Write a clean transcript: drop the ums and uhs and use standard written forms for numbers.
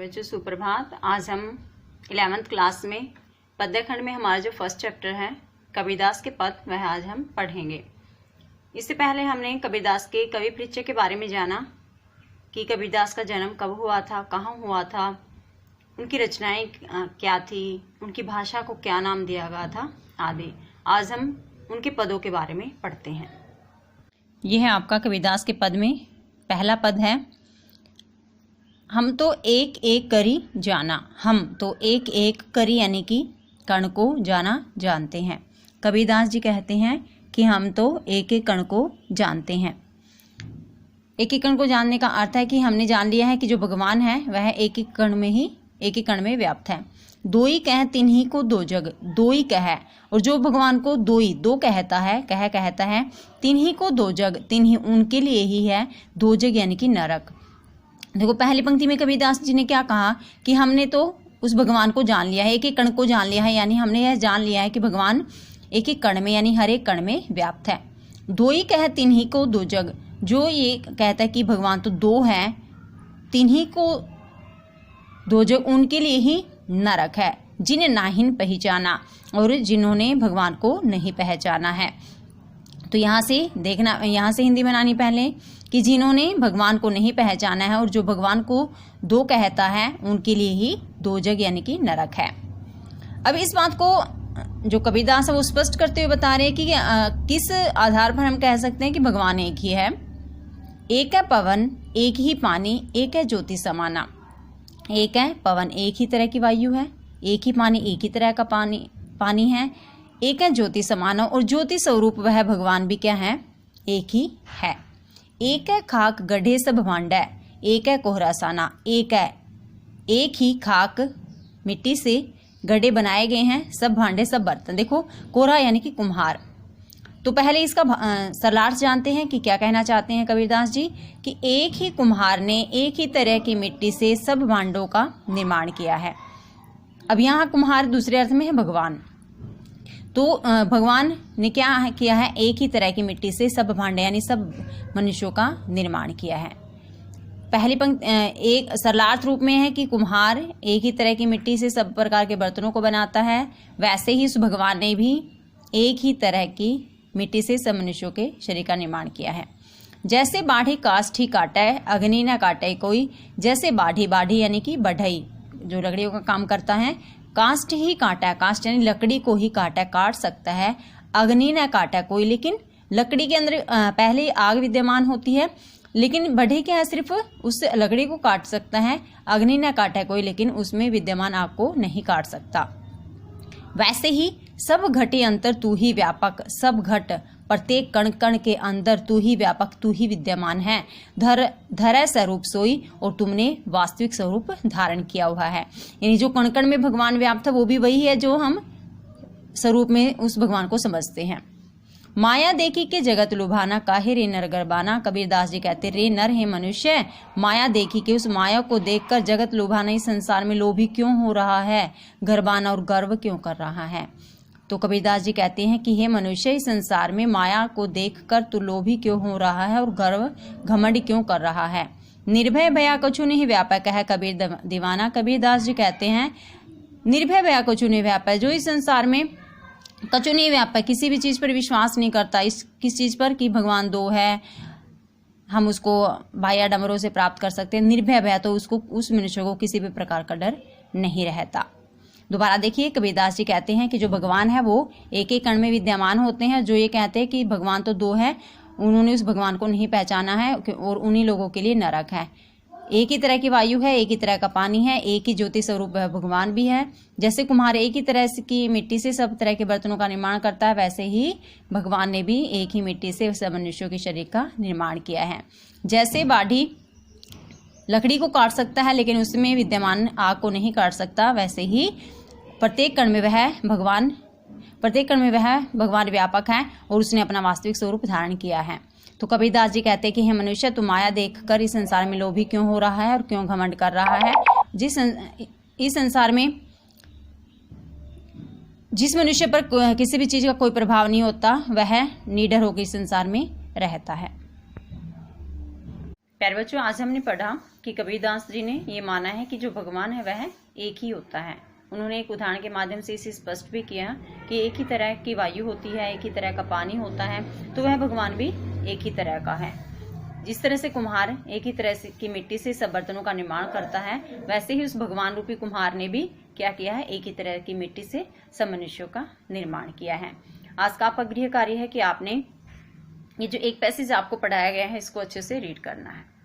बच्चों सुप्रभात। आज हम 11th क्लास में पद्य खंड में हमारा जो फर्स्ट चैप्टर है कबीरदास के पद वह आज हम पढ़ेंगे। इससे पहले हमने कबीरदास के कवि परिचय के बारे में जाना कि कबीरदास का जन्म कब हुआ था, कहाँ हुआ था, उनकी रचनाएं क्या थी, उनकी भाषा को क्या नाम दिया गया था आदि। आज हम उनके पदों के बारे में पढ़ते हैं। यह है आपका कबीरदास के पद में पहला पद है, हम तो एक एक करी जाना। हम तो एक एक करी यानी कि कण को जाना जानते हैं। कबीरदास जी कहते हैं कि हम तो एक एक कण को जानते हैं। एक एक कण को जानने का अर्थ है कि हमने जान लिया है कि जो भगवान है वह एक एक कण में व्याप्त है। दो ही कह तिन्ही को दो जग, दो ही कह, और जो भगवान को दो कहता है तिन्ही को दो जग, तिन्ही उनके लिए ही है, दो जग यानी कि नरक। देखो पहली पंक्ति में कबीरदास जी ने क्या कहा कि हमने तो उस भगवान को जान लिया है, एक एक कण को जान लिया है, यानी हमने यह जान लिया है कि भगवान एक एक कण में यानी हर एक कण में व्याप्त है। दो ही कह तिन्ही को दो जग, जो ये कहता है कि भगवान तो दो है, तिन्ही को दो जग उनके लिए ही नरक है, जिन्हें नाहिन पहचाना, और जिन्होंने भगवान को नहीं पहचाना है। तो यहाँ से हिंदी बनानी पहले कि जिन्होंने भगवान को नहीं पहचाना है और जो भगवान को दो कहता है उनके लिए ही दो जग यानी कि नरक है। अब इस बात को जो कबीरदास है वो स्पष्ट करते हुए बता रहे हैं कि किस आधार पर हम कह सकते हैं कि भगवान एक ही है। एक है पवन, एक ही पानी, एक है ज्योति समाना। एक है पवन, एक ही तरह की वायु है, एक ही पानी, एक ही तरह का पानी है, एक है ज्योति समाना, और ज्योति स्वरूप वह भगवान भी क्या है, एक ही है। एक है खाक गढ़े सब भांडा, एक है कोहरा साना। एक ही खाक मिट्टी से गढ़े बनाए गए हैं, सब भांडे सब बर्तन। देखो कोहरा यानी कि कुम्हार। तो पहले इसका सरलार्थ जानते हैं कि क्या कहना चाहते हैं कबीरदास जी कि एक ही कुम्हार ने एक ही तरह की मिट्टी से सब भांडों का निर्माण किया है। अब यहाँ कुम्हार दूसरे अर्थ में है भगवान। तो भगवान ने क्या किया है, एक ही तरह की मिट्टी से सब भांडे यानी सब मनुष्यों का निर्माण किया है। पहली पंक्ति एक सरलार्थ रूप में है कि कुम्हार एक ही तरह की मिट्टी से सब प्रकार के बर्तनों को बनाता है, वैसे ही उस भगवान ने भी एक ही तरह की मिट्टी से सब मनुष्यों के शरीर का निर्माण किया है। जैसे बाढ़ी काष्ठ ही काटा है, अग्नि न काटे कोई। जैसे बाढ़ी यानी कि बढ़ई जो लकड़ियों का काम करता है, काष्ठ ही काटा है, काष्ठ यानी लकड़ी को ही काट सकता है। अग्नि न काटा कोई, लेकिन लकड़ी के अंदर पहले आग विद्यमान होती है, लेकिन बढ़ई क्या है, सिर्फ उस लकड़ी को काट सकता है। अग्नि न काटा कोई, लेकिन उसमें विद्यमान आग को नहीं काट सकता। वैसे ही सब घटे अंतर तू ही व्यापक, सब घट प्रत्येक कण कण के अंदर तू ही व्यापक, तू ही विद्यमान है। धर स्वरूप सोई, और तुमने वास्तविक स्वरूप धारण किया हुआ है। यानी जो कण कण में भगवान व्याप्त है वो भी वही है जो हम स्वरूप में उस भगवान को समझते हैं। माया देखी के जगत लुभाना, काहे रे नर गरबाना। कबीरदास जी कहते रे नर है मनुष्य, माया देखी के, उस माया को देखकर जगत लुभाना, इस संसार में लोभी क्यों हो रहा है, गरबाना और गर्व क्यों कर रहा है। तो कबीरदास जी कहते हैं कि हे मनुष्य, इस संसार में माया को देखकर तू लोभी क्यों हो रहा है और गर्व घमंड क्यों कर रहा है। निर्भय भया कछु नहीं व्यापक है कबीर दीवाना। कबीरदास जी कहते हैं निर्भय भया कछु नहीं व्यापक, जो इस संसार में कछु नहीं व्यापक, किसी भी चीज पर विश्वास नहीं करता, किस चीज पर कि भगवान दो है, हम उसको बाह्य डमरों से प्राप्त कर सकते हैं। निर्भय भया तो उस मनुष्य को किसी भी प्रकार का डर नहीं रहता। दोबारा देखिए कबीरदास जी कहते हैं कि जो भगवान है वो एक एक कण में विद्यमान होते हैं। जो ये कहते हैं कि भगवान तो दो है, उन्होंने उस भगवान को नहीं पहचाना है और उन्हीं लोगों के लिए नरक है। एक ही तरह की वायु है, एक ही तरह का पानी है, एक ही ज्योति स्वरूप भगवान भी है। जैसे कुम्हार एक ही तरह की मिट्टी से सब तरह के बर्तनों का निर्माण करता है, वैसे ही भगवान ने भी एक ही मिट्टी से सब मनुष्यों के शरीर का निर्माण किया है। जैसे बाढ़ी लकड़ी को काट सकता है लेकिन उसमें विद्यमान आग को नहीं काट सकता, वैसे ही प्रत्येक कण में वह भगवान व्यापक है और उसने अपना वास्तविक स्वरूप धारण किया है। तो कबीरदास जी कहते हैं कि हे मनुष्य, तू माया देखकर इस संसार में लोभी क्यों हो रहा है और क्यों घमंड कर रहा है। इस संसार में जिस मनुष्य पर किसी भी चीज का कोई प्रभाव नहीं होता, वह निडर होकर इस संसार में रहता है। प्यारे बच्चों, आज हमने पढ़ा कि कबीरदास जी ने ये माना है कि जो भगवान है वह एक ही होता है। उन्होंने एक उदाहरण के माध्यम से इसे स्पष्ट भी किया कि एक ही तरह की वायु होती है, एक ही तरह का पानी होता है, तो वह भगवान भी एक ही तरह का है। जिस तरह से कुम्हार एक ही तरह से की मिट्टी से सब बर्तनों का निर्माण करता है, वैसे ही उस भगवान रूपी कुम्हार ने भी क्या किया है, एक ही तरह की मिट्टी से सब मनुष्यों का निर्माण किया है। आज का आपका गृह कार्य है कि आपने ये जो एक पैसेज आपको पढ़ाया गया है इसको अच्छे से रीड करना है।